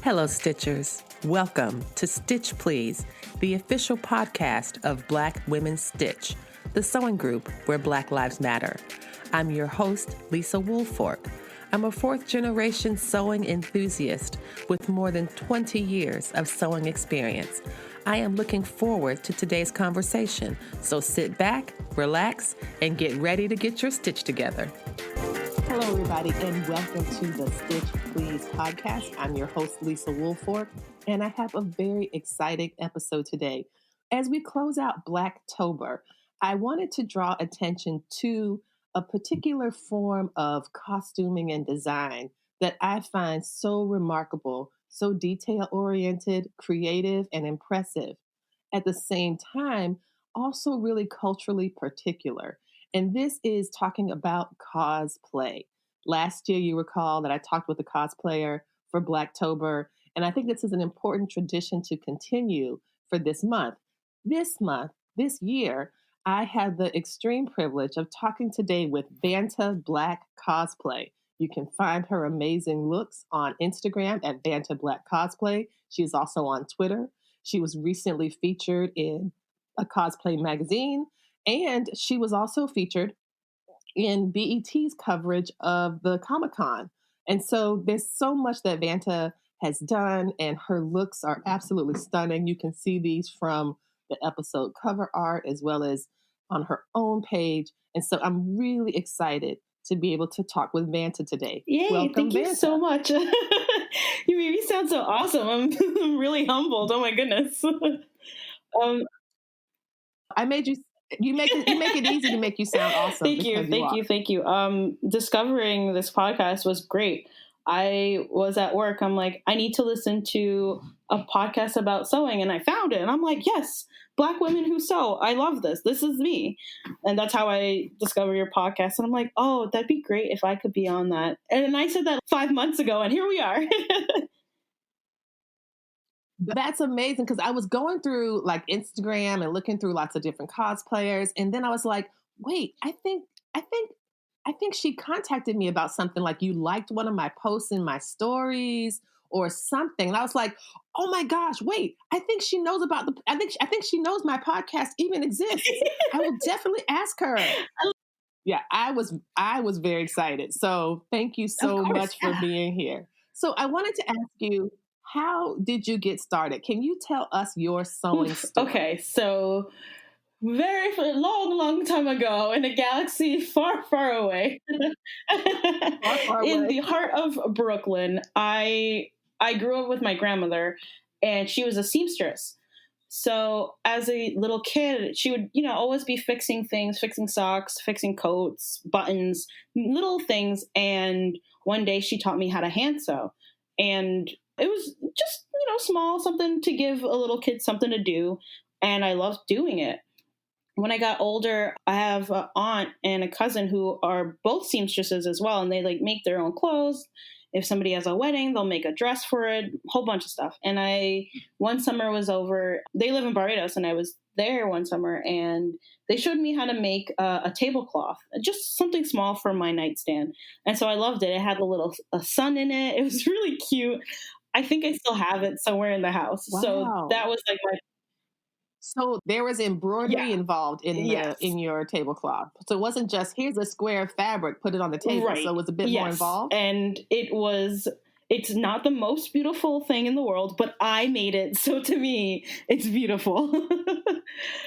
Hello, Stitchers. Welcome to Stitch Please, the official podcast of Black Women Stitch, the sewing group where Black Lives Matter. I'm your host, Lisa Woolfork. I'm a fourth-generation sewing enthusiast with more than 20 years of sewing experience. I am looking forward to today's conversation, so sit back, relax, and get ready to get your stitch together. Hello, everybody, and welcome to the Stitch Please podcast. I'm your host, Lisa Woolfork, and I have a very exciting episode today. As we close out Blacktober, I wanted to draw attention to a particular form of costuming and design that I find so remarkable, so detail-oriented, creative, and impressive. At the same time, also really culturally particular. And this is talking about cosplay. Last year, you recall that I talked with a cosplayer for Blacktober, and I think this is an important tradition to continue for this month. This year, I have the extreme privilege of talking today with Vanta Black Cosplay. You can find her amazing looks on Instagram at Vanta Black Cosplay. She's also on Twitter. She was recently featured in a cosplay magazine, and she was also featured in BET's coverage of the Comic-Con. And so there's so much that Vanta has done, and her looks are absolutely stunning. You can see these from the episode cover art as well as on her own page. And so I'm really excited to be able to talk with Vanta today. Yay, welcome, thank you Vanta. so much. You made me sound so awesome. I'm really humbled. Oh my goodness. I made you make it easy to make you sound awesome. Thank you. Discovering this podcast was great. I was at work. I'm like, I need to listen to a podcast about sewing, and I found it. And I'm like, yes, Black women who sew. I love this. This is me. And that's how I discovered your podcast. And I'm like, oh, that'd be great if I could be on that. And I said that 5 months ago, and here we are. That's amazing, because I was going through like Instagram and looking through lots of different cosplayers, and then I was like, wait, I think she contacted me about something, like you liked one of my posts in my stories or something. And I was like, oh my gosh, wait, I think she knows about I think she knows my podcast even exists. I will definitely ask her. Yeah, I was very excited. So thank you so much for being here. So I wanted to ask you, how did you get started? Can you tell us your sewing story? Okay, so very long time ago, in a galaxy far, far away, in the heart of Brooklyn, I grew up with my grandmother, and she was a seamstress. So as a little kid, she would, always be fixing things, fixing socks, fixing coats, buttons, little things. And one day she taught me how to hand sew. And it was just, small, something to give a little kid something to do. And I loved doing it. When I got older, I have an aunt and a cousin who are both seamstresses as well. And they make their own clothes. If somebody has a wedding, they'll make a dress for it, a whole bunch of stuff. And one summer was over, they live in Barbados, and I was there one summer, and they showed me how to make a tablecloth, just something small for my nightstand. And so I loved it. It had a sun in it. It was really cute. I think I still have it somewhere in the house. Wow. So that was my... So there was embroidery involved in your tablecloth. So it wasn't just, here's a square of fabric, put it on the table. Right. So it was a bit more involved. And it's not the most beautiful thing in the world, but I made it. So to me, it's beautiful.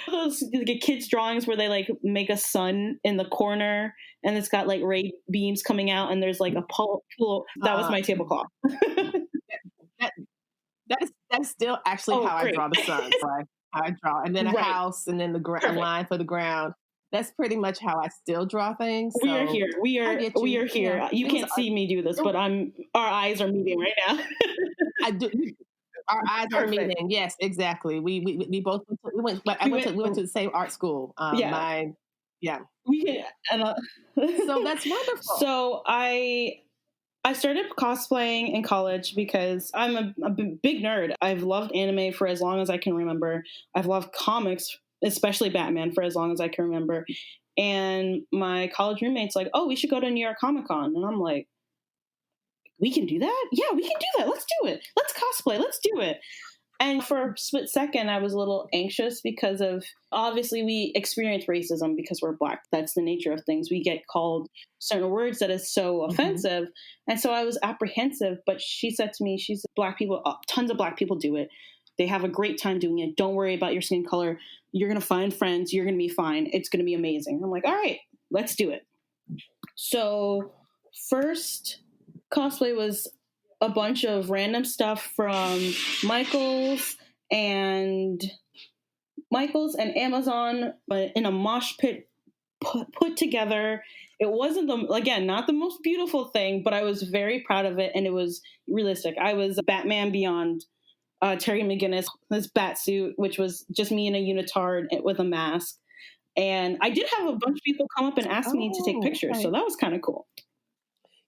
Those kids' drawings where they make a sun in the corner, and it's got ray beams coming out, and there's a pool. That was my tablecloth. That's still actually how I draw the sun. Right? I draw, and then a house, and then a line for the ground. That's pretty much how I still draw things. So we are here. We are here. Yeah. You can't see me do this, but our eyes are meeting right now. I do. Our eyes are meeting. Yes, exactly. We both went to the same art school. So that's wonderful. So I started cosplaying in college because I'm a big nerd. I've loved anime for as long as I can remember. I've loved comics, especially Batman, for as long as I can remember. And my college roommate's like, oh, we should go to New York Comic Con. And I'm like, we can do that? Yeah, we can do that. Let's do it. Let's cosplay. Let's do it. And for a split second, I was a little anxious because of, obviously, we experience racism because we're Black. That's the nature of things. We get called certain words that is so offensive. And so I was apprehensive, but she said to me, she's Black people, tons of Black people do it. They have a great time doing it. Don't worry about your skin color. You're going to find friends. You're going to be fine. It's going to be amazing. I'm like, all right, let's do it. So first cosplay was a bunch of random stuff from Michael's and Amazon, but in a mosh pit put together. It wasn't not the most beautiful thing, but I was very proud of it, and it was realistic. I was Batman Beyond, Terry McGinnis, this bat suit, which was just me in a unitard with a mask. And I did have a bunch of people come up and ask me to take pictures, so that was kind of cool.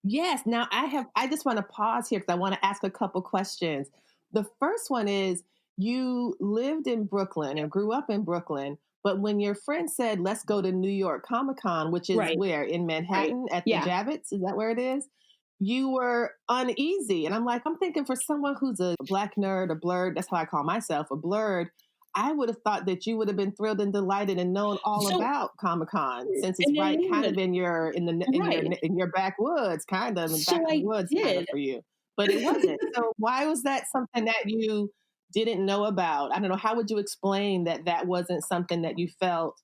Yes. Now I just want to pause here because I want to ask a couple questions. The first one is, you lived in Brooklyn and grew up in Brooklyn, but when your friend said, let's go to New York Comic Con, which is where? In Manhattan at the Javits? Is that where it is? You were uneasy. And I'm thinking, for someone who's a Black nerd, a blurred, that's how I call myself, a blurred, I would have thought that you would have been thrilled and delighted and known all about Comic-Con, since it's kind of in your backwoods, kind of in the back of the woods kind of for you. But it wasn't. So why was that something that you didn't know about? I don't know. How would you explain that wasn't something that you felt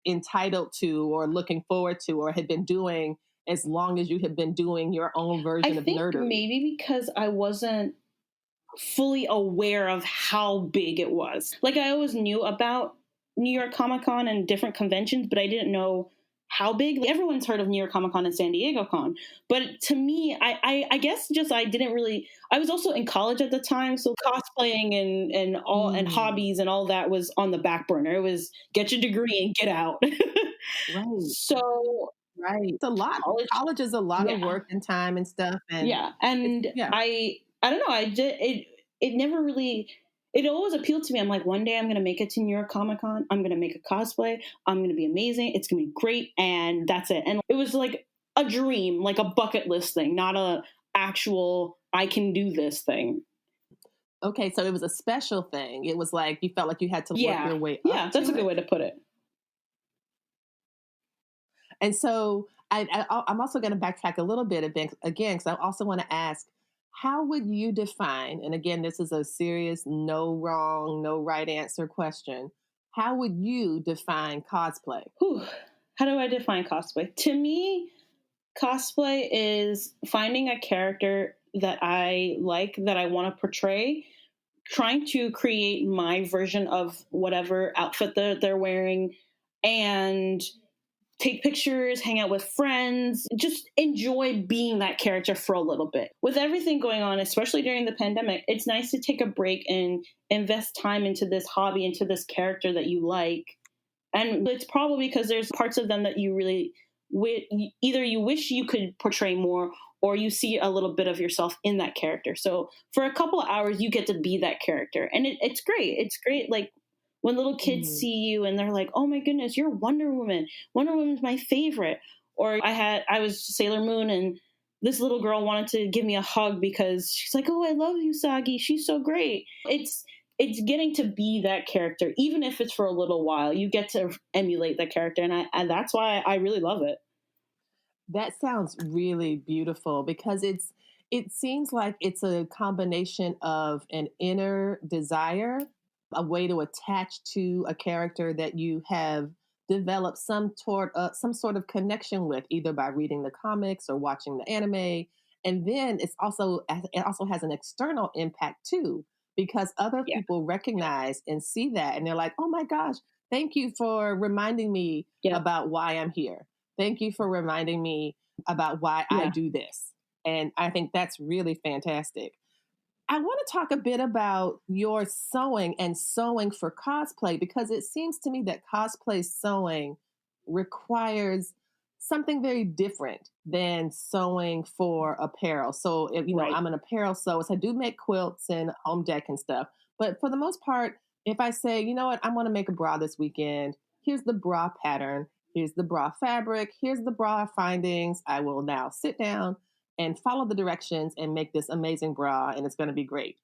entitled to or looking forward to or had been doing as long as you had been doing your own version of nerdery? I think maybe because I wasn't fully aware of how big it was. Like, I always knew about New York Comic Con and different conventions, but I didn't know how big. Like, everyone's heard of New York Comic Con and San Diego Con, but to me, I guess just I didn't really. I was also in college at the time, so cosplaying and all and hobbies and all that was on the back burner. It was get your degree and get out. Right. So. Right. It's a lot. College is a lot of work and time and stuff. And I don't know. It never really, it always appealed to me. I'm like, one day I'm going to make it to New York Comic Con. I'm going to make a cosplay. I'm going to be amazing. It's going to be great. And that's it. And it was like a dream, like a bucket list thing, not a actual, I can do this thing. Okay. So it was a special thing. It was like, you felt like you had to work your way up. Yeah, that's a good way to put it. And so I'm also going to backtrack a little bit again, because I also want to ask, how would you define, and again, this is a serious, no wrong, no right answer question. How would you define cosplay? How do I define cosplay? To me, cosplay is finding a character that I like, that I want to portray, trying to create my version of whatever outfit that they're wearing, and take pictures, hang out with friends, just enjoy being that character for a little bit. With everything going on, especially during the pandemic, it's nice to take a break and invest time into this hobby, into this character that you like. And it's probably because there's parts of them that you really, either you wish you could portray more, or you see a little bit of yourself in that character. So for a couple of hours, you get to be that character. And it's great. It's great. Like, when little kids see you and they're like, oh my goodness, you're Wonder Woman. Wonder Woman's my favorite. Or I was Sailor Moon, and this little girl wanted to give me a hug because she's like, oh, I love Usagi. She's so great. It's getting to be that character, even if it's for a little while. You get to emulate that character, and that's why I really love it. That sounds really beautiful, because it seems like it's a combination of an inner desire, a way to attach to a character that you have developed some sort of connection with, either by reading the comics or watching the anime. And then it also has an external impact too, because other people recognize and see that, and they're like, oh my gosh, thank you for reminding me about why I'm here. Thank you for reminding me about why I do this. And I think that's really fantastic. I want to talk a bit about your sewing and sewing for cosplay, because it seems to me that cosplay sewing requires something very different than sewing for apparel. So, if, I'm an apparel sewer, so I do make quilts and home deck and stuff. But for the most part, if I say, you know what, I want to make a bra this weekend, here's the bra pattern, here's the bra fabric, here's the bra findings, I will now sit down and follow the directions and make this amazing bra, and it's going to be great.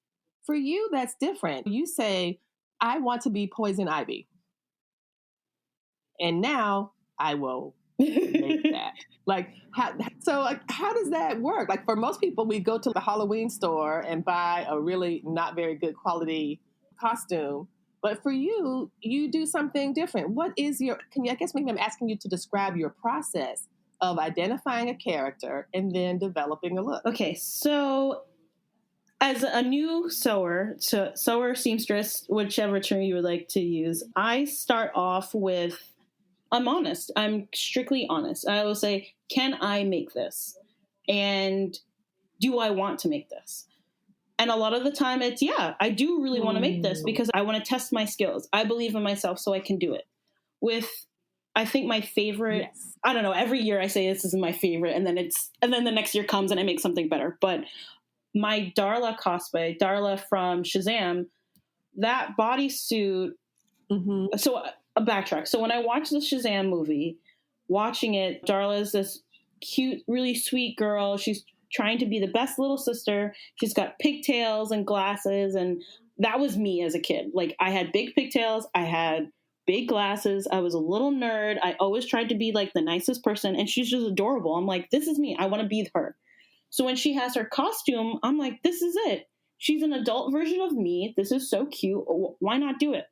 For you, that's different. You say, I want to be Poison Ivy. And now I will make that. How does that work? Like, for most people, we go to the Halloween store and buy a really not very good quality costume. But for you, you do something different. What is I guess maybe I'm asking you to describe your process of identifying a character and then developing a look. Okay, so as a new sewer, seamstress, whichever term you would like to use, I start off with, I'm honest. I'm strictly honest. I will say, can I make this? And do I want to make this? And a lot of the time it's, yeah, I do really want to make this because I want to test my skills. I believe in myself, so I can do it. I think my favorite, yes. I don't know, every year I say this is my favorite, and then the next year comes and I make something better. But my Darla cosplay, Darla from Shazam, that bodysuit. Mm-hmm. So a backtrack. So when I watched the Shazam movie, watching it, Darla is this cute, really sweet girl. She's trying to be the best little sister. She's got pigtails and glasses, and that was me as a kid. Like, I had big pigtails, I had big glasses, I was a little nerd. I always tried to be like the nicest person, and she's just adorable. I'm like, this is me. I want to be her. So when she has her costume, I'm like, this is it. She's an adult version of me. This is so cute. Why not do it?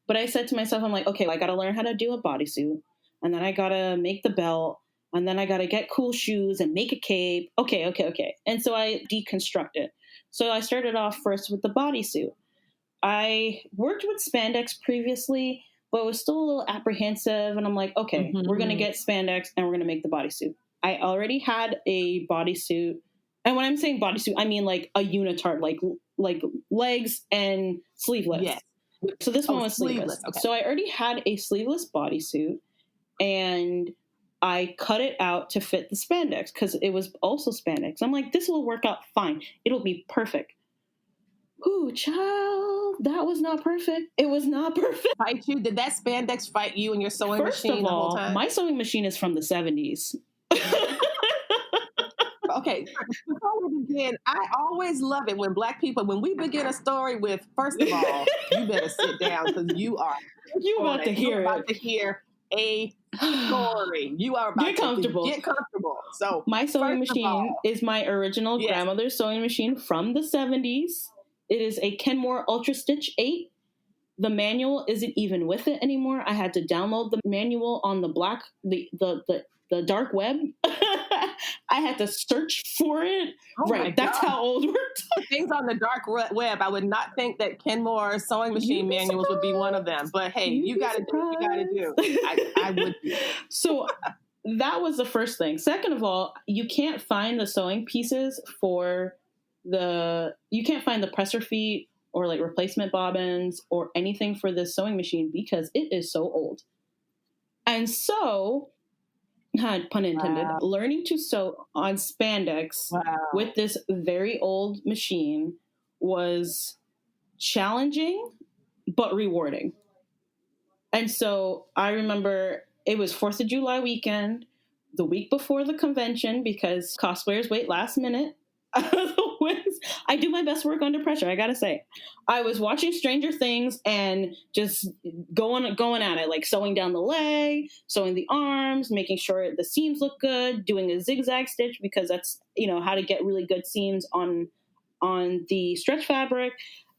But I said to myself, I'm like, okay, I got to learn how to do a bodysuit, and then I got to make the belt, and then I got to get cool shoes and make a cape. Okay. And so I deconstructed. So I started off first with the bodysuit. I worked with spandex previously, but was still a little apprehensive. And I'm like, okay, we're going to get spandex and we're going to make the bodysuit. I already had a bodysuit. And when I'm saying bodysuit, I mean like a unitard, like legs and sleeveless. Yes. So this one was sleeveless. Okay. So I already had a sleeveless bodysuit, and I cut it out to fit the spandex because it was also spandex. I'm like, this will work out fine. It'll be perfect. Ooh, child, that was not perfect. It was not perfect. Fight you? Did that spandex fight you and your sewing machine the whole time? My sewing machine is from the 70s. Okay, before we begin, I always love it when Black people, when we begin a story with, first of all, you better sit down because you're about to hear a story. You are about get comfortable. Get comfortable. So my sewing machine is my original grandmother's sewing machine from the 70s. It is a Kenmore Ultra Stitch 8. The manual isn't even with it anymore. I had to download the manual on the dark web. I had to search for it. Oh, right. That's how old we're talking. Things on the dark web. I would not think that Kenmore sewing machine manuals would be one of them. But hey, you got to do what you got to do. I would do. So that was the first thing. Second of all, you can't find the sewing pieces you can't find the presser feet or like replacement bobbins or anything for this sewing machine because it is so old. And so, pun intended, learning to sew on spandex with this very old machine was challenging but rewarding. And so I remember it was 4th of July weekend, the week before the convention, because cosplayers wait last minute. I do my best work under pressure, I gotta say. I was watching Stranger Things and just going at it, like sewing down the leg, sewing the arms, making sure the seams look good, doing a zigzag stitch because that's, how to get really good seams on the stretch fabric.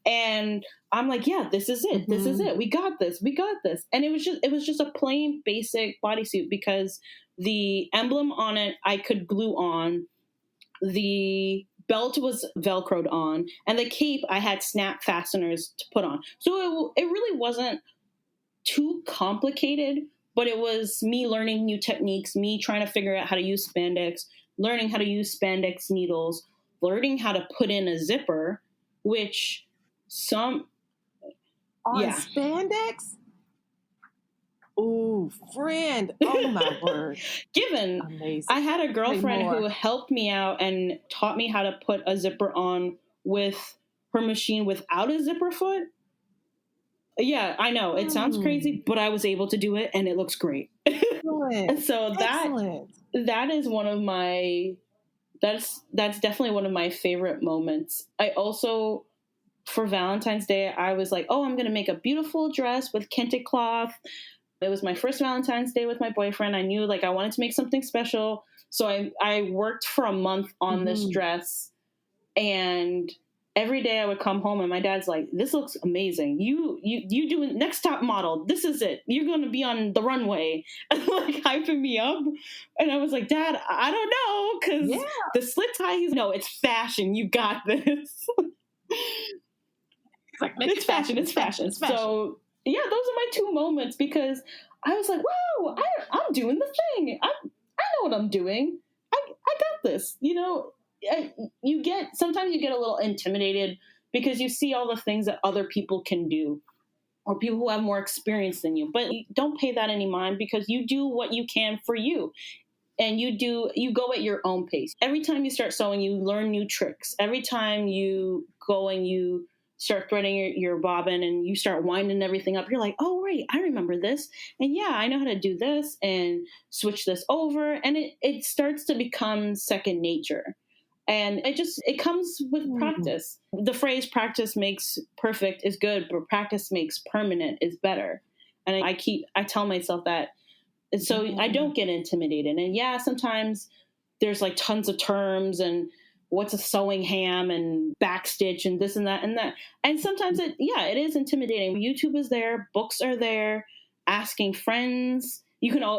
And I'm like, yeah, this is it. Mm-hmm. This is it. We got this. And it was just a plain basic bodysuit because the emblem on it I could glue on. The belt was Velcroed on, and the cape I had snap fasteners to put on. So it really wasn't too complicated, but it was me learning new techniques, me trying to figure out how to use spandex, learning how to use spandex needles, learning how to put in a zipper, which spandex? Ooh, friend. Oh, my word. Amazing. I had a girlfriend who helped me out and taught me how to put a zipper on with her machine without a zipper foot. Yeah, I know. It sounds crazy, but I was able to do it, and it looks great. Excellent. And so that is one of my... That's definitely one of my favorite moments. I also for Valentine's Day, I was like, oh, I'm going to make a beautiful dress with kente cloth. It was my first Valentine's Day with my boyfriend. I knew like I wanted to make something special. So I worked for a month on this dress, and every day I would come home and my dad's like, this looks amazing. You do next top model. This is it. You're going to be on the runway, and like hyping me up. And I was like, Dad, I don't know. Cause the slit tie, no, it's fashion. You got this. It's fashion. It's fashion. So yeah, those are my two moments, because I was like, wow, I'm doing the thing. I know what I'm doing. I got this. You know, sometimes you get a little intimidated because you see all the things that other people can do, or people who have more experience than you. But don't pay that any mind, because you do what you can for you. And you go at your own pace. Every time you start sewing, you learn new tricks. Every time you go and you start threading your bobbin and you start winding everything up, you're like, oh, wait, I remember this. And yeah, I know how to do this and switch this over. And it starts to become second nature. And it comes with practice. The phrase practice makes perfect is good, but practice makes permanent is better. And I tell myself that. And so I don't get intimidated. And yeah, sometimes there's like tons of terms and what's a sewing ham and backstitch and this and that and that. And sometimes it is intimidating. YouTube is there, books are there, asking friends.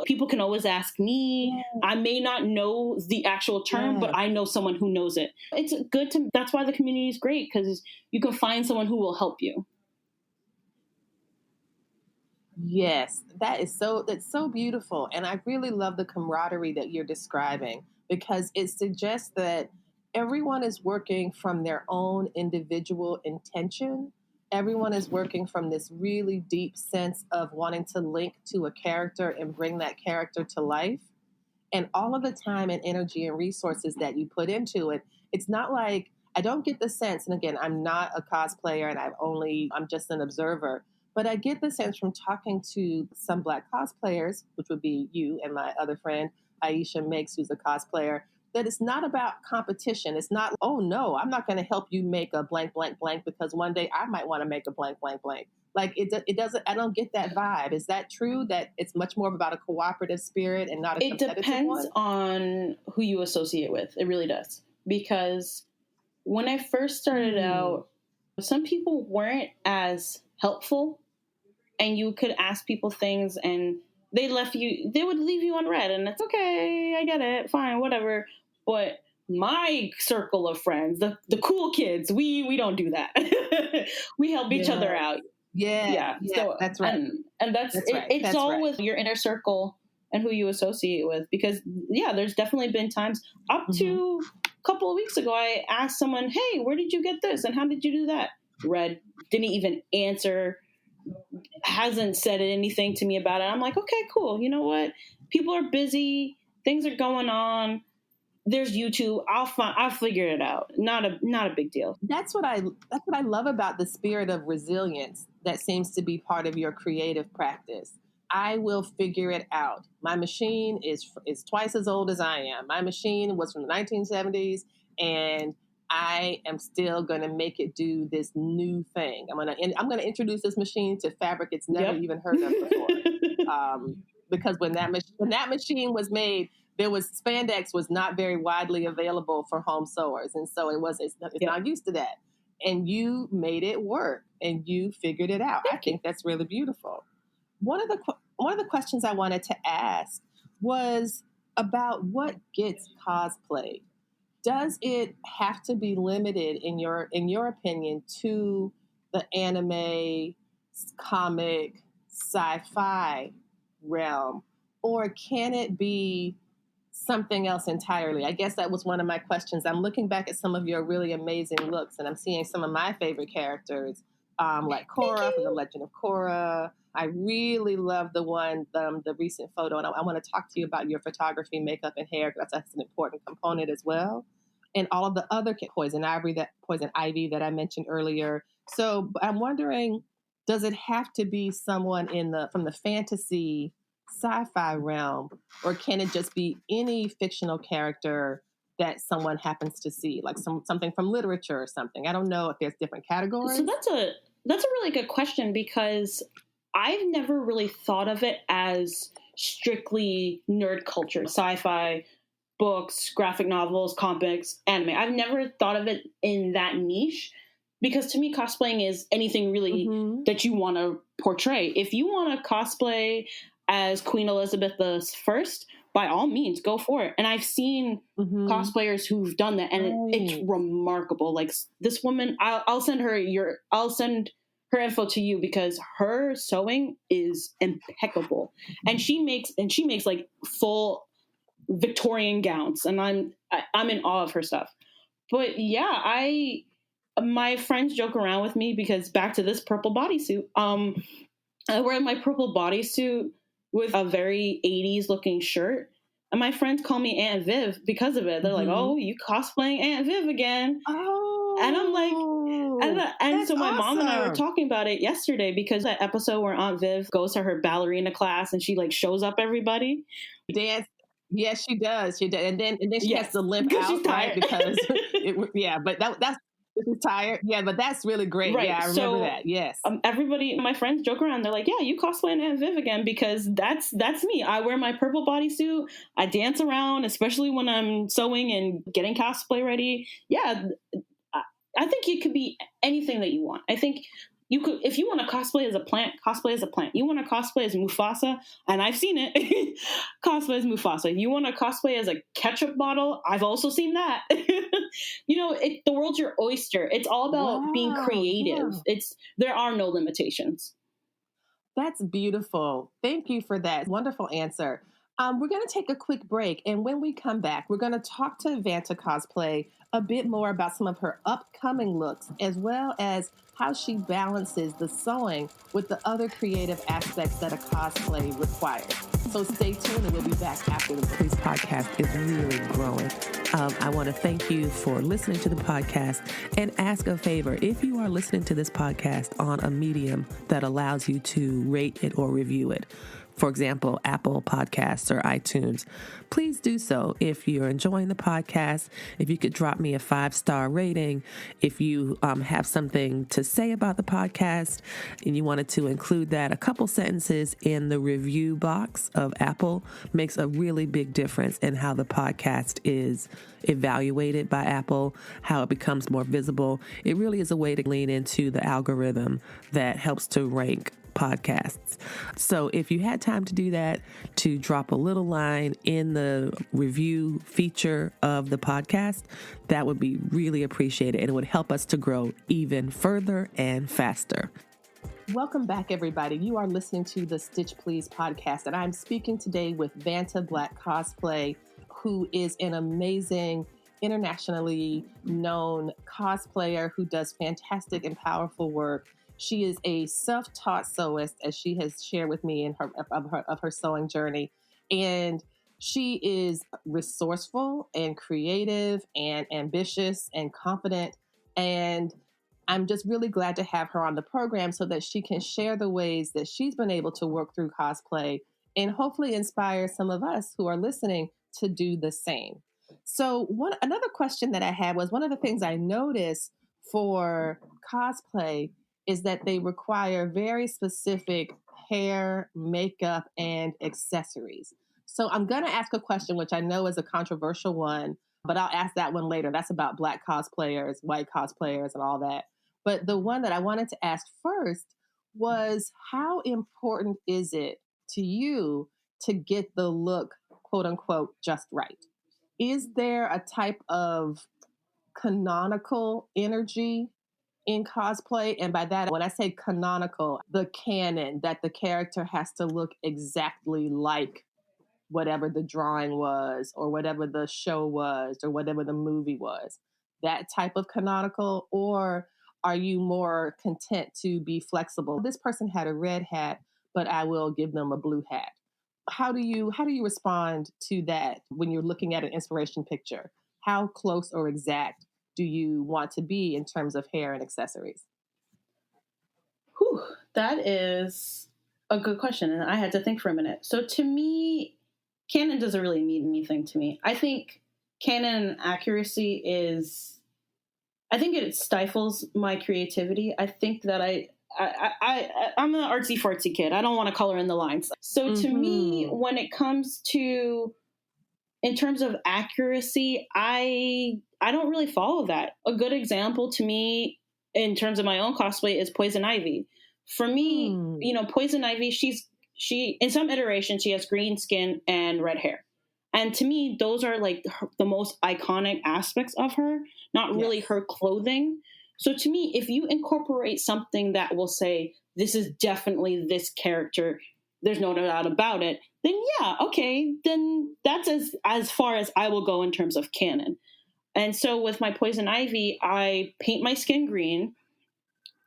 People can always ask me. I may not know the actual term, but I know someone who knows it. It's good that's why the community is great, because you can find someone who will help you. Yes, that's so beautiful. And I really love the camaraderie that you're describing, because it suggests that everyone is working from their own individual intention. Everyone is working from this really deep sense of wanting to link to a character and bring that character to life. And all of the time and energy and resources that you put into it, it's not like, I don't get the sense, and again, I'm not a cosplayer and I'm just an observer, but I get the sense from talking to some Black cosplayers, which would be you and my other friend, Aisha Makes, who's a cosplayer, that it's not about competition. It's not, oh no, I'm not going to help you make a blank, blank, blank, because one day I might want to make a blank, blank, blank. Like it doesn't, I don't get that vibe. Is that true, that it's much more about a cooperative spirit and not a competitive one? It depends on who you associate with. It really does. Because when I first started out, some people weren't as helpful, and you could ask people things and they would leave you unread, and it's okay, I get it, fine, whatever. But my circle of friends, the cool kids, we don't do that. We help each other out. Yeah. So that's right. And it's all with your inner circle and who you associate with. Because there's definitely been times up to a couple of weeks ago, I asked someone, hey, where did you get this? And how did you do that? Read, didn't even answer, hasn't said anything to me about it. I'm like, okay, cool. You know what? People are busy. Things are going on. There's YouTube. I'll figure it out. Not a big deal. That's what I love about the spirit of resilience that seems to be part of your creative practice. I will figure it out. My machine is twice as old as I am. My machine was from the 1970s, and I am still going to make it do this new thing. I'm going to introduce this machine to fabric it's never even heard of before. Because when that machine was made, spandex was not very widely available for home sewers, and so it's not used to that. And you made it work, and you figured it out. I think that's really beautiful. One of the questions I wanted to ask was about what gets cosplayed. Does it have to be limited, in your opinion, to the anime, comic, sci-fi realm, or can it be something else entirely? I guess that was one of my questions. I'm looking back at some of your really amazing looks, and I'm seeing some of my favorite characters, like Korra from The Legend of Korra. I really love the recent photo, and I want to talk to you about your photography, makeup, and hair, because that's an important component as well. And all of the other Poison Ivy that I mentioned earlier. So I'm wondering, does it have to be someone from the fantasy, sci-fi realm, or can it just be any fictional character that someone happens to see, like something from literature or something? I don't know if there's different categories. So that's a really good question, because I've never really thought of it as strictly nerd culture, sci-fi, books, graphic novels, comics, anime. I've never thought of it in that niche, because to me, cosplaying is anything really that you want to portray. If you want to cosplay as Queen Elizabeth I, by all means, go for it. And I've seen cosplayers who've done that, and it's remarkable. Like this woman, I'll send her info to you, because her sewing is impeccable, and she makes like full Victorian gowns, and I'm in awe of her stuff. But yeah, my friends joke around with me, because back to this purple bodysuit. I wear my purple bodysuit with a very 80s looking shirt, and my friends call me Aunt Viv because of it. They're like, "Oh, you cosplaying Aunt Viv again?" Oh, and I'm like, and so my mom and I were talking about it yesterday, because that episode where Aunt Viv goes to her ballerina class and she like shows up everybody. Dance. Yes, she does. She does, and then she has to limp out, she's tired. right? Because but that's she's tired. Yeah, but that's really great. Right. Yeah, I remember that. Yes. Everybody, my friends joke around. They're like, "Yeah, you cosplaying Aunt Viv again," because that's me. I wear my purple bodysuit. I dance around, especially when I'm sewing and getting cosplay ready. Yeah, I think it could be anything that you want. I think you could, if you want to cosplay as a plant, cosplay as a plant. You want to cosplay as Mufasa, and I've seen it. Cosplay as Mufasa. You want to cosplay as a ketchup bottle? I've also seen that. The world's your oyster. It's all about being creative. Yeah. There are no limitations. That's beautiful. Thank you for that wonderful answer. We're going to take a quick break, and when we come back, we're going to talk to Vanta Cosplay a bit more about some of her upcoming looks, as well as how she balances the sewing with the other creative aspects that a cosplay requires. So stay tuned, and we'll be back after the break. This podcast is really growing. I want to thank you for listening to the podcast, and ask a favor. If you are listening to this podcast on a medium that allows you to rate it or review it, for example, Apple Podcasts or iTunes, please do so. If you're enjoying the podcast, if you could drop me a 5-star rating, if you have something to say about the podcast and you wanted to include that, a couple sentences in the review box of Apple makes a really big difference in how the podcast is evaluated by Apple, how it becomes more visible. It really is a way to lean into the algorithm that helps to rank podcasts. So if you had time to do that, to drop a little line in the review feature of the podcast, that would be really appreciated, and it would help us to grow even further and faster. Welcome back, everybody. You are listening to the Stitch Please podcast, and I'm speaking today with Vanta Black Cosplay, who is an amazing, internationally known cosplayer who does fantastic and powerful work. She is a self-taught sewist, as she has shared with me in her sewing journey, and she is resourceful and creative and ambitious and confident. And I'm just really glad to have her on the program so that she can share the ways that she's been able to work through cosplay and hopefully inspire some of us who are listening to do the same. So another question that I had was, one of the things I noticed for cosplay is that they require very specific hair, makeup, and accessories. So I'm going to ask a question, which I know is a controversial one, but I'll ask that one later. That's about Black cosplayers, white cosplayers, and all that. But the one that I wanted to ask first was, how important is it to you to get the look, quote unquote, just right? Is there a type of canonical energy in cosplay? And by that, when I say canonical, the canon, that the character has to look exactly like whatever the drawing was, or whatever the show was, or whatever the movie was, that type of canonical? Or are you more content to be flexible? This person had a red hat, but I will give them a blue hat. How do you respond to that when you're looking at an inspiration picture? How close or exact do you want to be in terms of hair and accessories? Whew, that is a good question, and I had to think for a minute. So to me, canon doesn't really mean anything to me. I think canon accuracy is, I think it stifles my creativity. I think that I'm an artsy fartsy kid. I don't want to color in the lines. So to me, when it comes to, in terms of accuracy, I don't really follow that. A good example to me in terms of my own cosplay is Poison Ivy. For me, Poison Ivy, she in some iterations she has green skin and red hair. And to me, those are like the most iconic aspects of her, not really her clothing. So to me, if you incorporate something that will say, this is definitely this character, there's no doubt about it, then yeah, okay, then that's as far as I will go in terms of canon. And so with my Poison Ivy, I paint my skin green.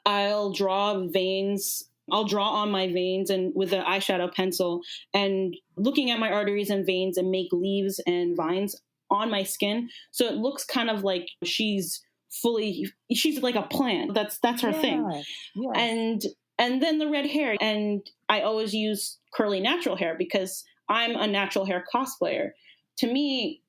I'll draw veins. I'll draw on my veins and with an eyeshadow pencil and looking at my arteries and veins and make leaves and vines on my skin. So it looks kind of like she's like a plant. That's her thing. Yes. And then the red hair. And I always use curly natural hair because I'm a natural hair cosplayer. To me,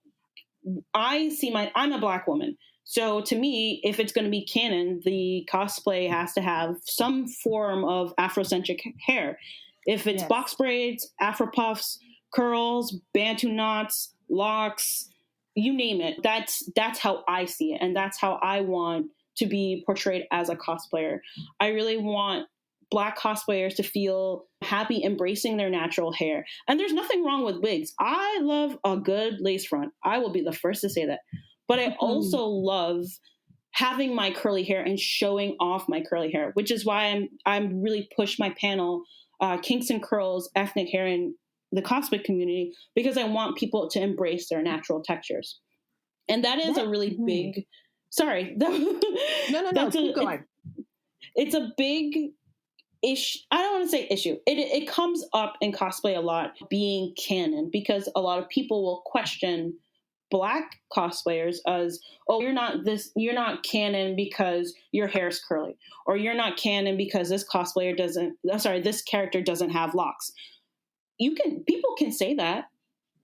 I'm a Black woman. So to me, if it's going to be canon, the cosplay has to have some form of Afrocentric hair. If it's box braids, Afro puffs, curls, Bantu knots, locks, you name it. That's how I see it. And that's how I want to be portrayed as a cosplayer. I really want Black cosplayers to feel happy embracing their natural hair. And there's nothing wrong with wigs. I love a good lace front. I will be the first to say that. But I also love having my curly hair and showing off my curly hair, which is why I'm really pushed my panel, Kinks and Curls, Ethnic Hair in the cosplay community, because I want people to embrace their natural textures. And that is a really big, sorry. No, keep going. It's a big issue. I don't want to say issue. It comes up in cosplay a lot, being canon, because a lot of people will question Black cosplayers as, oh, you're not canon because your hair's curly, or you're not canon because this character doesn't have locks. People can say that.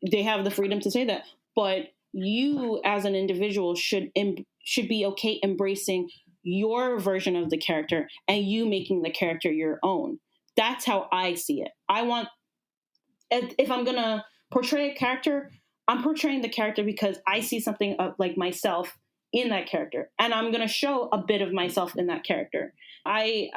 They have the freedom to say that, but you as an individual should be okay embracing your version of the character and you making the character your own. That's how I see it. I want, if I'm going to portray a character, I'm portraying the character because I see something like myself in that character, and I'm going to show a bit of myself in that character. I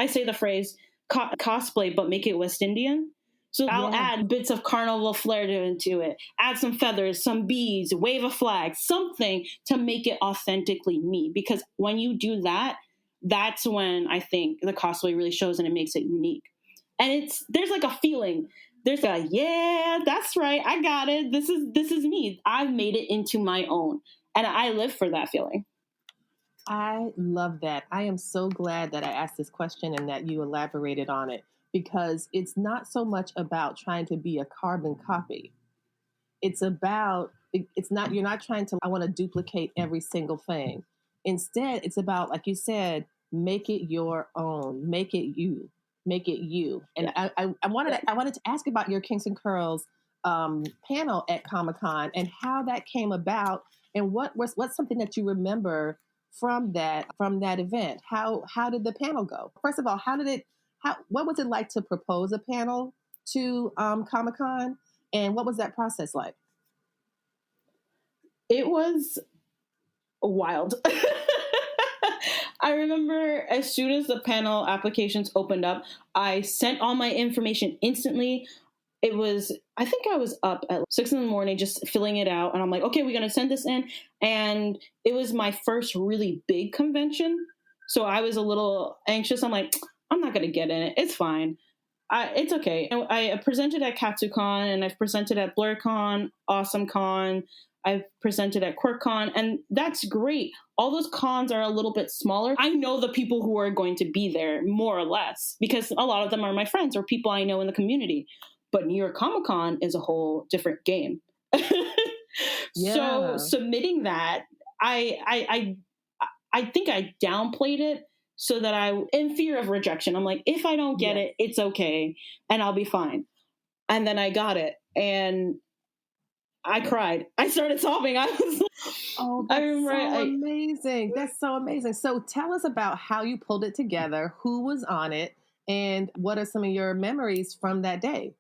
say the phrase cosplay, but make it West Indian. So I'll add bits of carnival flair into it, add some feathers, some beads, wave a flag, something to make it authentically me. Because when you do that, that's when I think the cosplay really shows and it makes it unique. And there's like a feeling. There's a, yeah, that's right, I got it. This is me. I've made it into my own. And I live for that feeling. I love that. I am so glad that I asked this question and that you elaborated on it, because it's not so much about trying to be a carbon copy. You're not trying to, I want to duplicate every single thing. Instead, it's about, like you said, make it your own, make it you. Make it you. And I wanted to ask about your Kinks and Curls panel at Comic-Con and how that came about, and what's something that you remember from that event. How did the panel go? First of all, what was it like to propose a panel to Comic-Con, and what was that process like? It was wild. I remember as soon as the panel applications opened up, I sent all my information instantly. I think I was up at 6 a.m. just filling it out. And I'm like, okay, we're going to send this in. And it was my first really big convention. So I was a little anxious. I'm like, I'm not going to get in it. It's fine. It's okay. I presented at KatsuCon, and I've presented at BlurCon, AwesomeCon. I've presented at QuirkCon, and that's great. All those cons are a little bit smaller. I know the people who are going to be there, more or less, because a lot of them are my friends or people I know in the community. But New York Comic Con is a whole different game. So submitting that, I think I downplayed it so that in fear of rejection, I'm like, if I don't get it, it's okay, and I'll be fine. And then I got it, and I cried. I started sobbing. I was Oh, I that's remember so amazing. That's so amazing. So tell us about how you pulled it together, who was on it, and what are some of your memories from that day?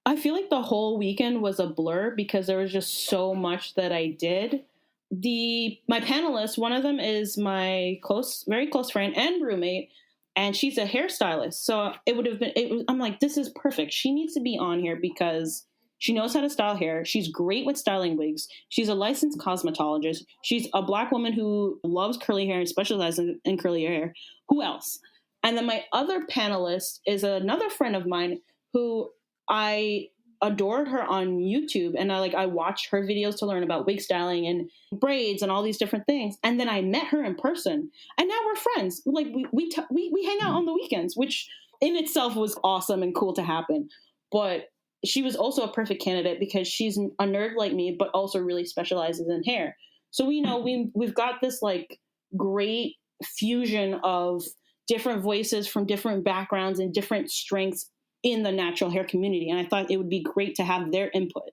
I feel like the whole weekend was a blur because there was just so much that I did. My panelists, one of them is my very close friend and roommate, and she's a hairstylist. So it would have been. I'm like, this is perfect. She needs to be on here because she knows how to style hair. She's great with styling wigs. She's a licensed cosmetologist. She's a Black woman who loves curly hair and specializes in curly hair. Who else? And then my other panelist is another friend of mine who I adored her on YouTube, and I watched her videos to learn about wig styling and braids and all these different things. And then I met her in person, and now we're friends. Like we hang out on the weekends, which in itself was awesome and cool to happen. But she was also a perfect candidate because she's a nerd like me, but also really specializes in hair. So we've got this like great fusion of different voices from different backgrounds and different strengths in the natural hair community. And I thought it would be great to have their input.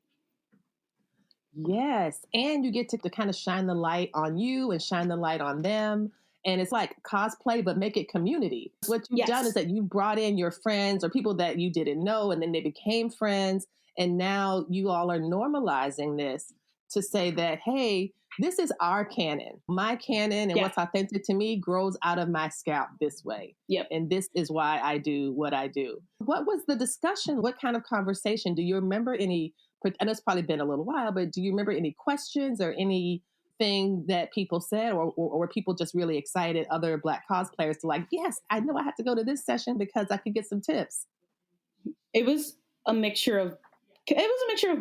Yes. And you get to kind of shine the light on you and shine the light on them. And it's like cosplay, but make it community. What you've done is that you brought in your friends or people that you didn't know, and then they became friends. And now you all are normalizing this to say that, hey, this is our canon. My canon and what's authentic to me grows out of my scalp this way. Yep. And this is why I do what I do. What was the discussion? What kind of conversation? Do you remember any? I know it's probably been a little while, but do you remember any questions or anything that people said, or were people just really excited, other Black cosplayers, to like, yes, I know I have to go to this session because I could get some tips? It was a mixture of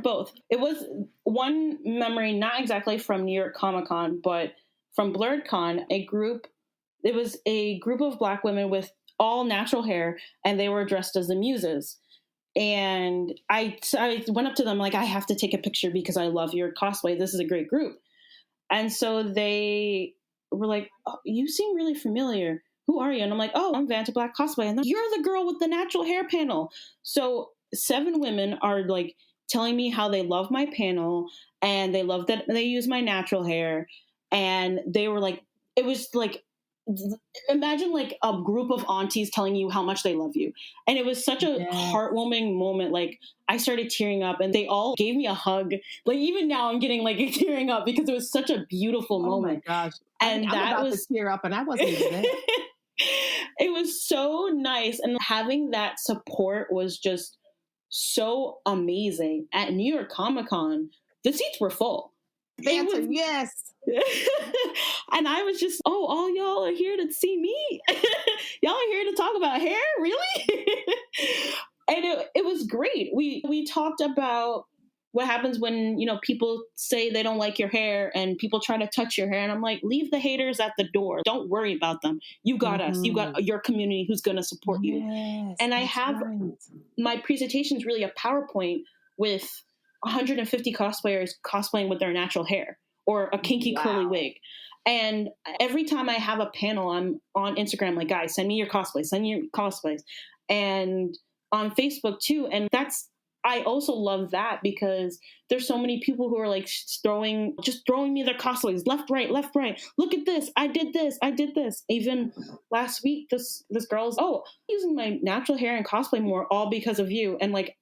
both. It was one memory, not exactly from New York Comic Con, but from BlurredCon, it was a group of Black women with all natural hair, and they were dressed as the muses. And I went up to them like, I have to take a picture because I love your cosplay. This is a great group. And so they were like, oh, you seem really familiar. Who are you? And I'm like, oh, I'm Vanta Black Cosplay. And you're the girl with the natural hair panel. So 7 women are like telling me how they love my panel and they love that they use my natural hair. And they were like, it was like, imagine like a group of aunties telling you how much they love you. And it was such a heartwarming moment. Like I started tearing up and they all gave me a hug. Like even now I'm getting like tearing up because it was such a beautiful moment. Oh my gosh. And I'm about to tear up and I wasn't even there. It was so nice. And having that support was just so amazing. At New York Comic Con, the seats were full. Yes. And I was just, oh, all y'all are here to see me? Y'all are here to talk about hair? Really? And it was great. We talked about what happens when, people say they don't like your hair and people try to touch your hair. And I'm like, leave the haters at the door. Don't worry about them. You got us. You got your community who's going to support you. And I have my presentation is really a PowerPoint with 150 cosplayers cosplaying with their natural hair or a kinky curly wig. And every time I have a panel, I'm on Instagram, like, guys, send me your cosplays, send me your cosplays. And on Facebook too. And I also love that because there's so many people who are like throwing me their cosplays left, right. Look at this. I did this. Even last week, this girl's, using my natural hair and cosplay more all because of you. And like,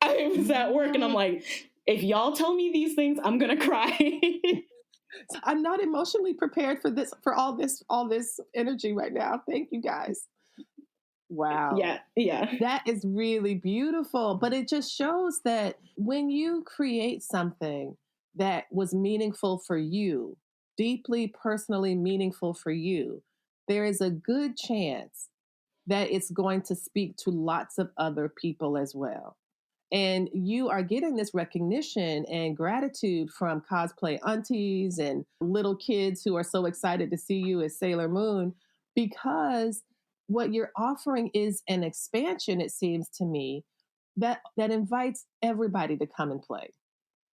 I was at work and I'm like, if y'all tell me these things, I'm going to cry. I'm not emotionally prepared for all this energy right now. Thank you guys. Wow. Yeah. That is really beautiful. But it just shows that when you create something that was meaningful for you, deeply personally meaningful for you, there is a good chance that it's going to speak to lots of other people as well. And you are getting this recognition and gratitude from cosplay aunties and little kids who are so excited to see you as Sailor Moon, because what you're offering is an expansion, it seems to me, that invites everybody to come and play.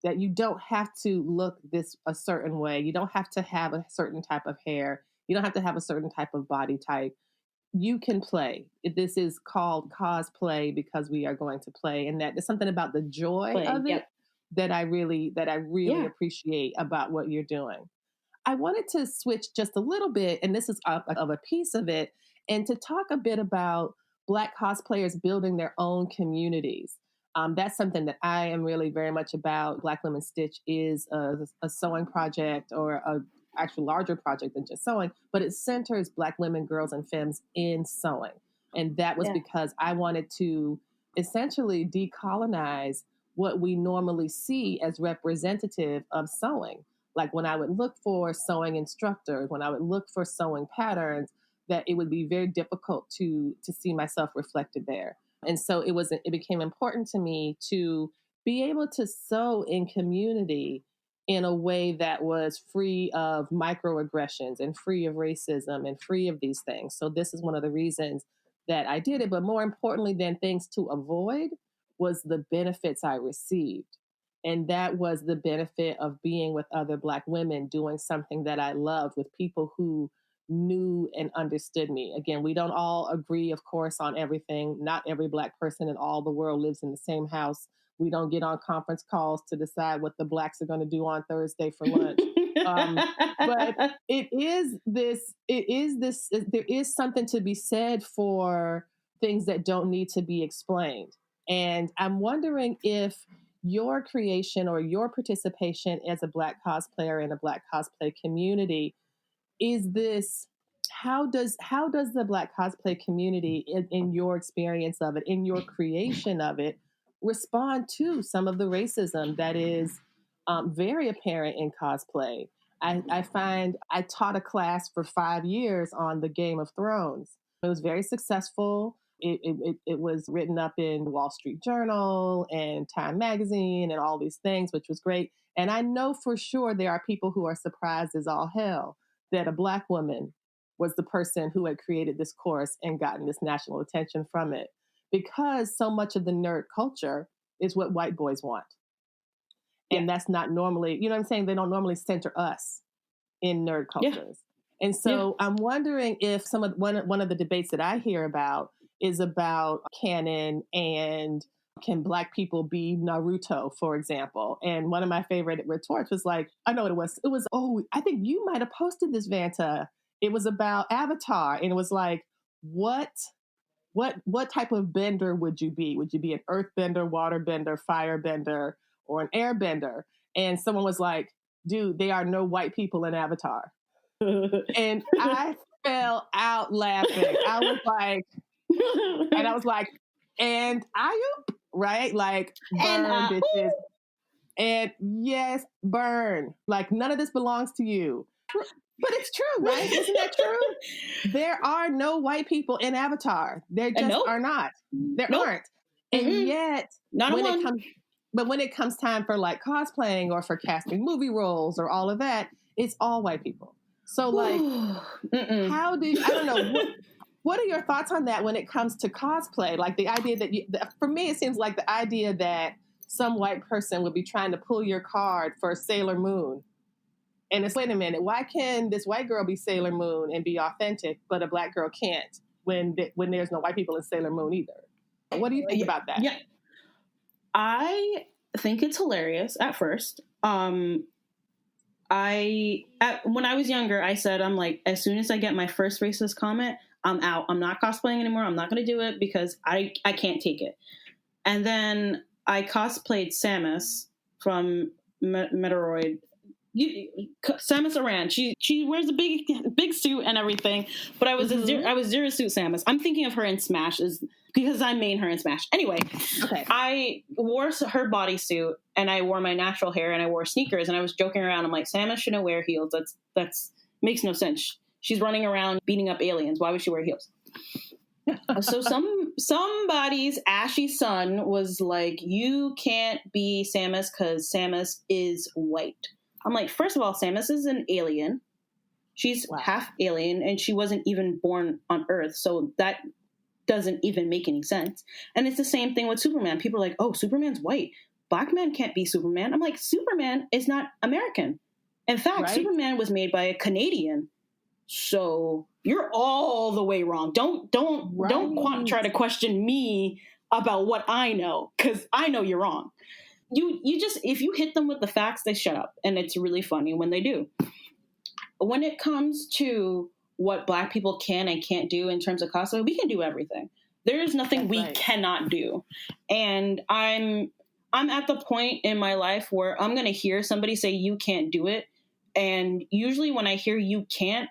That you don't have to look a certain way. You don't have to have a certain type of hair. You don't have to have a certain type of body type. you can play. This is called cosplay because we are going to play, and that there's something about the joy of it that I really appreciate about what you're doing. I wanted to switch just a little bit, and this is of a piece of it, and to talk a bit about Black cosplayers building their own communities. That's something that I am really very much about. Black Women Stitch is a sewing project, or a actually larger project than just sewing, but it centers Black women, girls, and femmes in sewing. And that was because I wanted to essentially decolonize what we normally see as representative of sewing. Like when I would look for sewing instructors, when I would look for sewing patterns, that it would be very difficult to see myself reflected there. And so it became important to me to be able to sew in community in a way that was free of microaggressions and free of racism and free of these things. So this is one of the reasons that I did it. But more importantly than things to avoid was the benefits I received. And that was the benefit of being with other Black women, doing something that I loved with people who knew and understood me. Again, we don't all agree, of course, on everything. Not every Black person in all the world lives in the same house. We don't get on conference calls to decide what the Blacks are going to do on Thursday for lunch. But there is something to be said for things that don't need to be explained. And I'm wondering if your creation or your participation as a Black cosplayer in a Black cosplay community is this, how does the Black cosplay community, in your experience of it, in your creation of it, respond to some of the racism that is very apparent in cosplay? I find I taught a class for 5 years on the Game of Thrones. It was very successful. It was written up in the Wall Street Journal and Time Magazine and all these things, which was great. And I know for sure there are people who are surprised as all hell that a Black woman was the person who had created this course and gotten this national attention from it, because so much of the nerd culture is what white boys want. And that's not normally, you know what I'm saying? They don't normally center us in nerd cultures. And so I'm wondering if one of the debates that I hear about is about canon and can Black people be Naruto, for example? And one of my favorite retorts was like, I know what it was. It was, I think you might have posted this, Vanta. It was about Avatar. And it was like, what type of bender would you be? Would you be an earthbender, waterbender, firebender, or an airbender? And someone was like, dude, there are no white people in Avatar. And I fell out laughing. I was like, and Ayup, right? Like, burn, bitches. And yes, burn. Like, none of this belongs to you. But it's true, right? Isn't that true? There are no white people in Avatar. There just are not. There aren't. And yet, when it comes time for like cosplaying or for casting movie roles or all of that, it's all white people. So like, I don't know, what are your thoughts on that when it comes to cosplay? Like the idea that for me, it seems like the idea that some white person would be trying to pull your card for Sailor Moon. And it's, wait a minute, why can this white girl be Sailor Moon and be authentic, but a Black girl can't when there's no white people in Sailor Moon either? What do you think about that? Yeah, I think it's hilarious at first. When I was younger, I said, I'm like, as soon as I get my first racist comment, I'm out. I'm not cosplaying anymore. I'm not going to do it because I can't take it. And then I cosplayed Samus from Meteoroid. Samus Aran. She wears a big suit and everything, but I was Zero Suit Samus. I'm thinking of her in Smash because I main her in Smash. Anyway, I wore her bodysuit and I wore my natural hair and I wore sneakers and I was joking around. I'm like, Samus shouldn't wear heels. That's makes no sense. She's running around beating up aliens. Why would she wear heels? So somebody's ashy son was like, you can't be Samus because Samus is white. I'm like, first of all, Samus is an alien. She's half alien, and she wasn't even born on Earth, so that doesn't even make any sense. And it's the same thing with Superman. People are like, oh, Superman's white. Black man can't be Superman. I'm like, Superman is not American. In fact, Superman was made by a Canadian. So you're all the way wrong. Don't try to question me about what I know, because I know you're wrong. You just, if you hit them with the facts, they shut up, and it's really funny when they do. When it comes to what Black people can and can't do in terms of cosplay, we can do everything. There is nothing we cannot do, and I'm at the point in my life where I'm going to hear somebody say you can't do it, and usually when I hear you can't,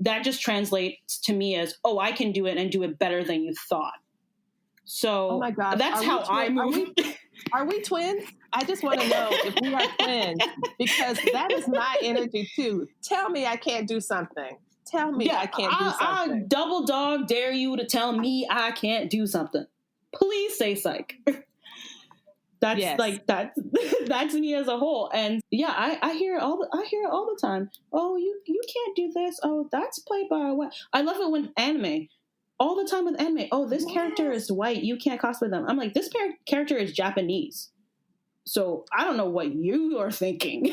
that just translates to me as, oh, I can do it and do it better than you thought. So oh my gosh, that's how I move. Are we twins? I just want to know if we are twins, because that is my energy too. Tell me I can't do something. Tell me I can't do something. I double dog dare you to tell me I can't do something. Please say psych. That's that's me as a whole. And yeah, I hear it all the time. Oh, you can't do this. Oh, that's played by a white. I love it when anime. All the time with anime. Oh, this character is white. You can't cosplay them. I'm like, this character is Japanese. So I don't know what you are thinking.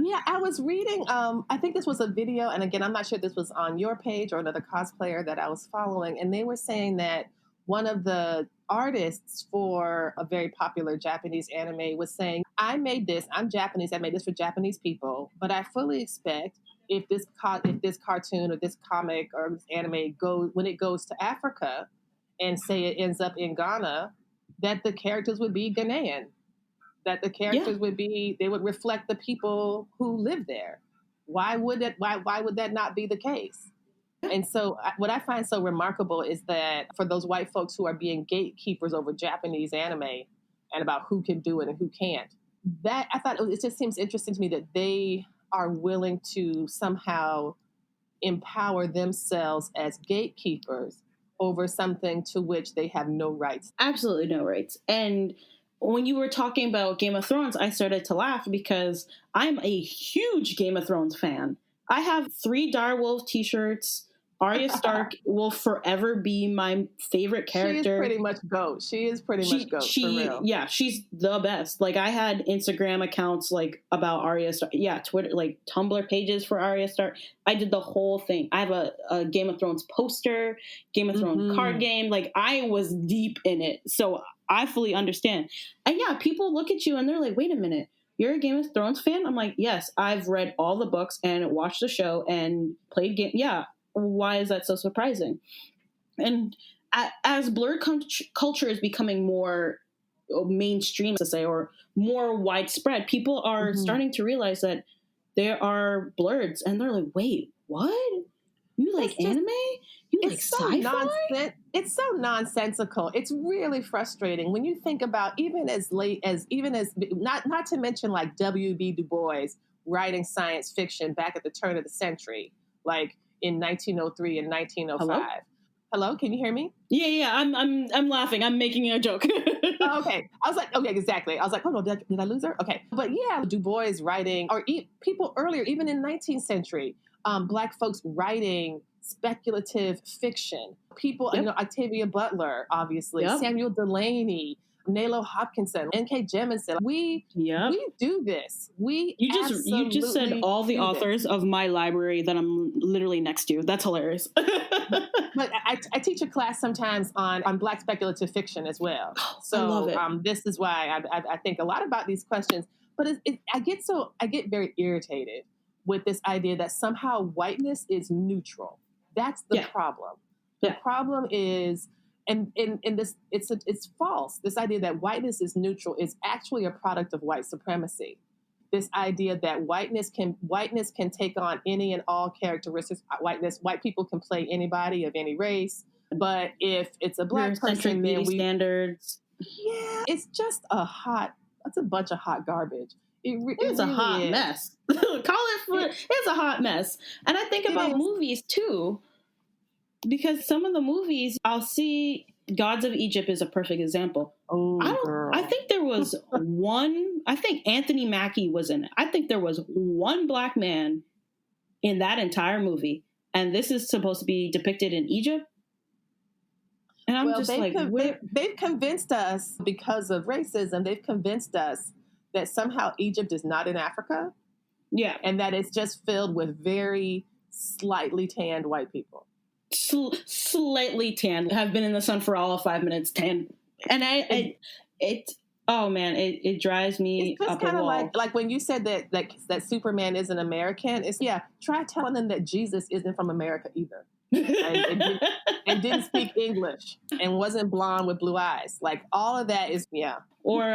Yeah, I was reading, I think this was a video, and again, I'm not sure if this was on your page or another cosplayer that I was following, and they were saying that one of the artists for a very popular Japanese anime was saying, I made this, I'm Japanese, I made this for Japanese people, but I fully expect if this cartoon or this comic or this anime when it goes to Africa and say it ends up in Ghana, that the characters would be Ghanaian, that the characters they would reflect the people who live there. Why would that not be the case? And so what I find so remarkable is that for those white folks who are being gatekeepers over Japanese anime and about who can do it and who can't, that I thought it just seems interesting to me that they are willing to somehow empower themselves as gatekeepers over something to which they have no rights. Absolutely no rights. And when you were talking about Game of Thrones, I started to laugh because I'm a huge Game of Thrones fan. I have 3 Direwolf t-shirts. Arya Stark will forever be my favorite character. She is pretty much GOAT. She is pretty much GOAT, for real. Yeah, she's the best. Like, I had Instagram accounts, like, about Arya Stark. Yeah, Twitter, like, Tumblr pages for Arya Stark. I did the whole thing. I have a Game of Thrones poster, Game of Thrones card game. Like, I was deep in it. So I fully understand. And yeah, people look at you and they're like, wait a minute, you're a Game of Thrones fan? I'm like, yes, I've read all the books and watched the show and played game. Yeah. Why is that so surprising? And as blurred culture is becoming more mainstream, to say, or more widespread, people are starting to realize that there are blurs, and they're like, wait, what? You like anime? You like sci-fi? It's so nonsensical. It's really frustrating when you think about even as not to mention like W.B. Du Bois writing science fiction back at the turn of the century, like in 1903 and 1905. Hello, can you hear me? Yeah. I'm laughing. I'm making a joke. Oh, okay. I was like, okay, exactly. I was like, oh no, did I lose her? Okay. But yeah, Du Bois writing, or people earlier, even in 19th century, Black folks writing speculative fiction. People, Octavia Butler, obviously, Samuel Delany, Nalo Hopkinson, N.K. Jemisin. We do this. You just said all the authors of my library that I'm literally next to. That's hilarious. But I teach a class sometimes on Black speculative fiction as well. So I love it. This is why I think a lot about these questions. But I get very irritated with this idea that somehow whiteness is neutral. That's the problem. The problem is. And this, it's false. This idea that whiteness is neutral is actually a product of white supremacy. This idea that whiteness can take on any and all characteristics. White people can play anybody of any race, but if it's a Black person, then standards. Yeah, it's just that's a bunch of hot garbage. It's a hot mess. It's a hot mess. And I think about movies too. Because some of the movies I'll see, Gods of Egypt is a perfect example. I think there was I think Anthony Mackie was in it. I think there was one Black man in that entire movie. And this is supposed to be depicted in Egypt. And I'm they've convinced us because of racism, they've convinced us that somehow Egypt is not in Africa. Yeah. And that it's just filled with very slightly tanned white people. Slightly tanned. Have been in the sun for all of 5 minutes, tan. And oh man, it drives me it's just up a wall. Like when you said that Superman isn't American. It's try telling them that Jesus isn't from America either, and didn't speak English and wasn't blonde with blue eyes. Like all of that is Or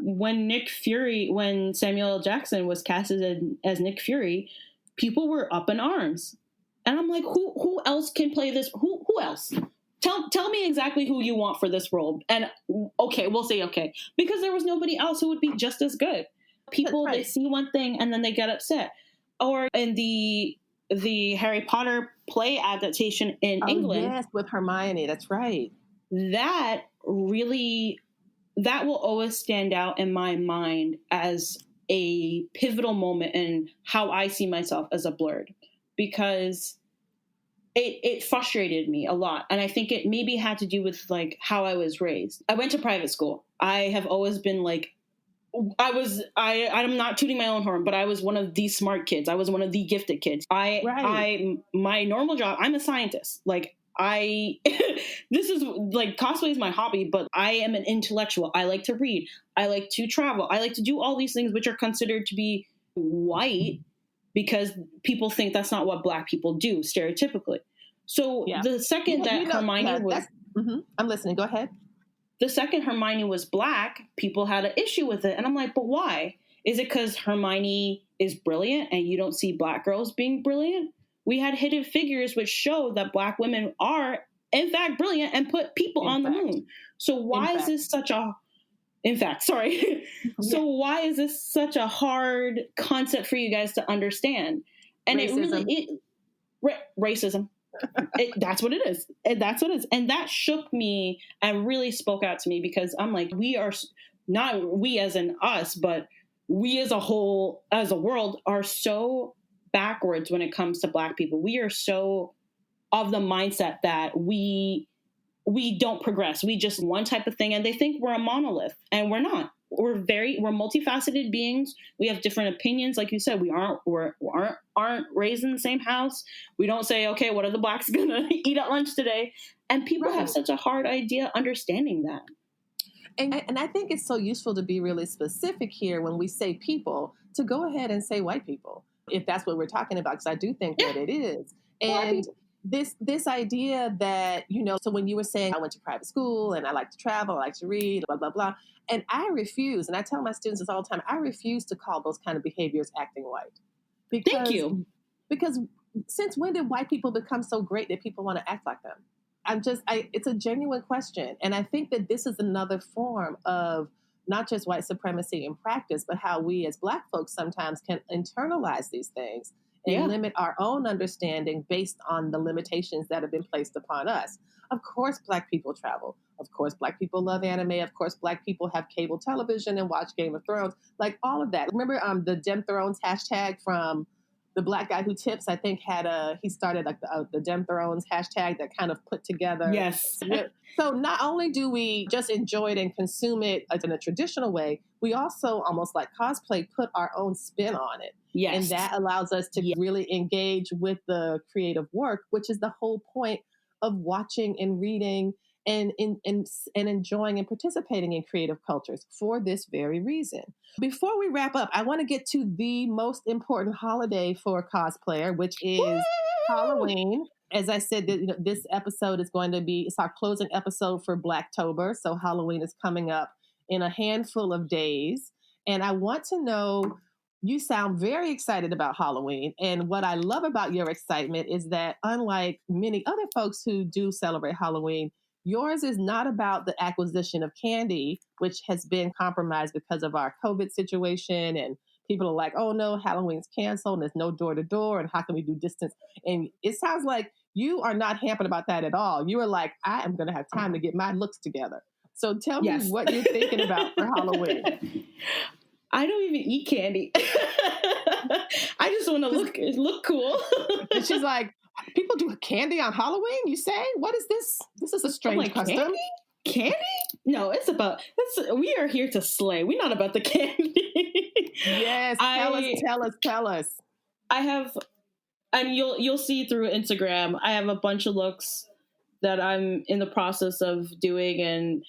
when Samuel L. Jackson was casted as Nick Fury, people were up in arms, and I'm like, who else can play this? Who else? Tell me exactly who you want for this role. And okay, we'll say okay. Because there was nobody else who would be just as good. People, right. They see one thing and then they get upset. Or in the Harry Potter play adaptation in England. Yes, with Hermione, that's right. That will always stand out in my mind as a pivotal moment in how I see myself as a blurred. Because it frustrated me a lot. And I think it maybe had to do with like how I was raised. I went to private school. I have always been like, I'm not tooting my own horn, but I was one of the smart kids. I was one of the gifted kids. My normal job, I'm a scientist. Like this is like cosplay is my hobby, but I am an intellectual. I like to read. I like to travel. I like to do all these things which are considered to be white, because people think that's not what Black people do stereotypically. So the second Hermione was... I'm listening. Go ahead. The second Hermione was Black, people had an issue with it. And I'm like, but why? Is it because Hermione is brilliant and you don't see Black girls being brilliant? We had hidden figures which show that Black women are, in fact, brilliant and put people on the moon. So why is this such a... In fact, sorry. So why is this such a hard concept for you guys to understand? And racism. Racism. That's what it is. That's what it is. And that shook me and really spoke out to me, because I'm like, we are not we as in us, but we as a whole, as a world, are so backwards when it comes to Black people. We are so of the mindset that we don't progress. We just one type of thing, and they think we're a monolith, and we're not. We're multifaceted beings. We have different opinions. Like you said, we aren't raised in the same house. We don't say, okay, what are the Blacks gonna eat at lunch today? And people have such a hard idea understanding that. And I think it's so useful to be really specific here when we say people, to go ahead and say white people, if that's what we're talking about, because I do think that it is. And this idea that, so when you were saying I went to private school and I like to travel, I like to read, blah, blah, blah. And I refuse, and I tell my students this all the time, I refuse to call those kind of behaviors acting white. Thank you. Because since when did white people become so great that people want to act like them? It's a genuine question. And I think that this is another form of not just white supremacy in practice, but how we as Black folks sometimes can internalize these things and limit our own understanding based on the limitations that have been placed upon us. Of course, Black people travel. Of course, Black people love anime. Of course, Black people have cable television and watch Game of Thrones. Like all of that. Remember the Dem Thrones hashtag from the Black guy who tips? I think he started like the Dem Thrones hashtag that kind of put together. Yes. So not only do we just enjoy it and consume it in a traditional way, we also, almost like cosplay, put our own spin on it. Yes. And that allows us to really engage with the creative work, which is the whole point of watching and reading and enjoying and participating in creative cultures for this very reason. Before we wrap up, I want to get to the most important holiday for a cosplayer, which is Halloween. As I said, this episode is going to be, it's our closing episode for Blacktober. So Halloween is coming up in a handful of days. And I want to know, you sound very excited about Halloween. And what I love about your excitement is that, unlike many other folks who do celebrate Halloween, yours is not about the acquisition of candy, which has been compromised because of our COVID situation. And people are like, oh no, Halloween's canceled and there's no door to door. And how can we do distance? And it sounds like you are not hampered about that at all. You are like, I am going to have time to get my looks together. So tell me what you're thinking about for Halloween. I don't even eat candy. I just want to look cool. And she's like, people do candy on Halloween, you say? What is this? This is a strange custom. Candy? No, we are here to slay. We're not about the candy. Yes, tell us. I have And you'll see through Instagram, I have a bunch of looks that I'm in the process of doing, and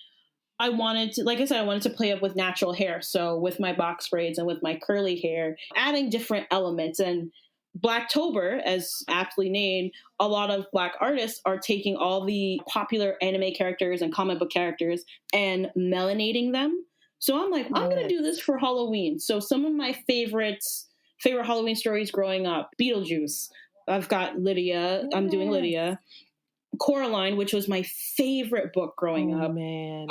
I wanted to, like I said, I wanted to play up with natural hair. So with my box braids and with my curly hair, adding different elements. And Blacktober, as aptly named, a lot of Black artists are taking all the popular anime characters and comic book characters and melanating them. So I'm like, I'm going to do this for Halloween. So some of my favorite Halloween stories growing up: Beetlejuice. I've got Lydia. Yes. I'm doing Lydia. Coraline, which was my favorite book growing up. Man.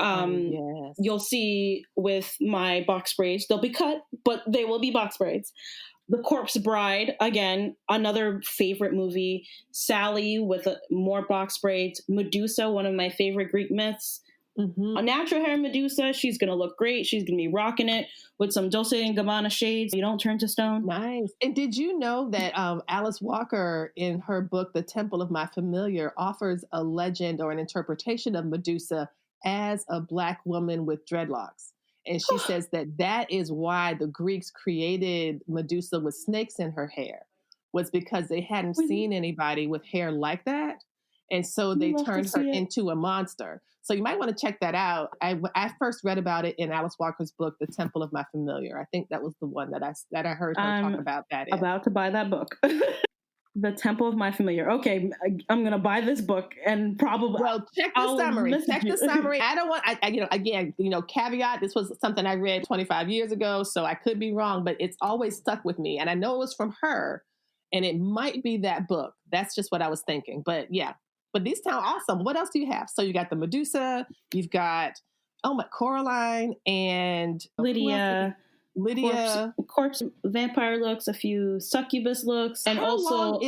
Yes. You'll see with my box braids, they'll be cut, but they will be box braids. The Corpse Bride, again, another favorite movie. Sally with more box braids. Medusa, one of my favorite Greek myths. A natural hair Medusa, she's going to look great. She's going to be rocking it with some Dolce & Gabbana shades. You don't turn to stone. Nice. And did you know that Alice Walker, in her book, The Temple of My Familiar, offers a legend or an interpretation of Medusa as a Black woman with dreadlocks? And she says that is why the Greeks created Medusa with snakes in her hair, was because they hadn't seen anybody with hair like that. And so they turned her into a monster. So you might want to check that out. I first read about it in Alice Walker's book, The Temple of My Familiar. I think that was the one that I heard her talk about that in. About to buy that book. The Temple of My Familiar. Okay, I'm going to buy this book and probably... Well, check the summary. Check the summary. I don't want... again, caveat, this was something I read 25 years ago, so I could be wrong, but it's always stuck with me. And I know it was from her, and it might be that book. That's just what I was thinking. But yeah. But these sound awesome. What else do you have? So you got the Medusa, you've got, Coraline and Lydia. Corpse vampire looks, a few succubus looks, and how long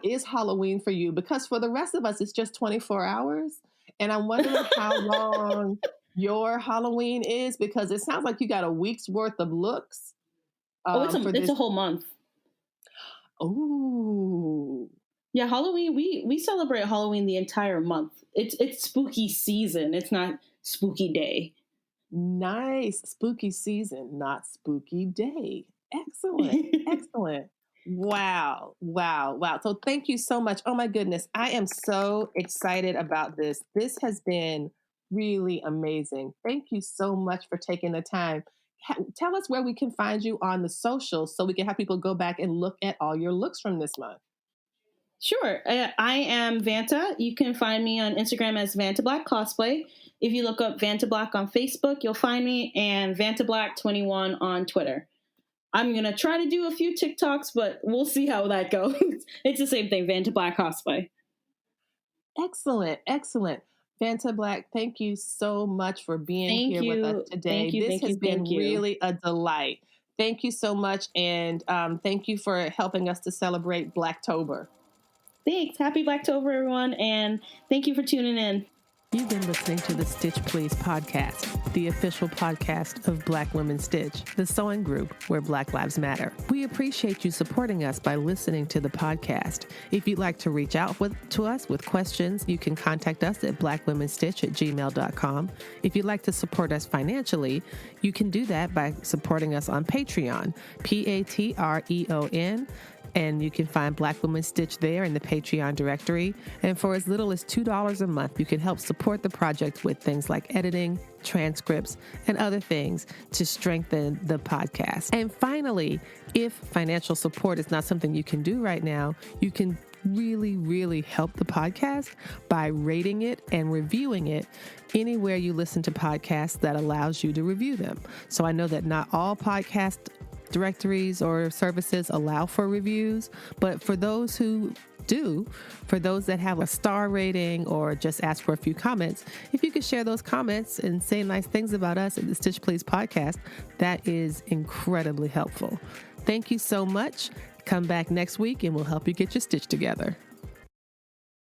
is Halloween for you? Because for the rest of us, it's just 24 hours. And I'm wondering how long your Halloween is, because it sounds like you got a week's worth of looks. It's a whole month. Oh. Yeah, Halloween, we celebrate Halloween the entire month. It's spooky season. It's not spooky day. Nice. Spooky season, not spooky day. Excellent. Excellent. Wow. So thank you so much. Oh my goodness. I am so excited about this. This has been really amazing. Thank you so much for taking the time. Tell us where we can find you on the socials so we can have people go back and look at all your looks from this month. Sure. I am Vanta. You can find me on Instagram as Vanta Black Cosplay. If you look up Vanta Black on Facebook, you'll find me, and Vanta Black 21 on Twitter. I'm going to try to do a few TikToks, but we'll see how that goes. It's the same thing, Vanta Black Cosplay. Excellent. Vanta Black, thank you so much for being here with us today. This has been really a delight. Thank you so much, and thank you for helping us to celebrate Blacktober. Thanks. Happy Blacktober, everyone, and thank you for tuning in. You've been listening to the Stitch Please podcast, the official podcast of Black Women Stitch, the sewing group where Black Lives Matter. We appreciate you supporting us by listening to the podcast. If you'd like to reach out to us with questions, you can contact us at blackwomenstitch@gmail.com. If you'd like to support us financially, you can do that by supporting us on Patreon, Patreon. And you can find Black Women Stitch there in the Patreon directory. And for as little as $2 a month, you can help support the project with things like editing, transcripts, and other things to strengthen the podcast. And finally, if financial support is not something you can do right now, you can really, really help the podcast by rating it and reviewing it anywhere you listen to podcasts that allows you to review them. So I know that not all podcast directories or services allow for reviews, but for those who do, for those that have a star rating or just ask for a few comments, if you could share those comments and say nice things about us at the Stitch Please podcast, that is incredibly helpful. Thank you so much. Come back next week and we'll help you get your stitch together.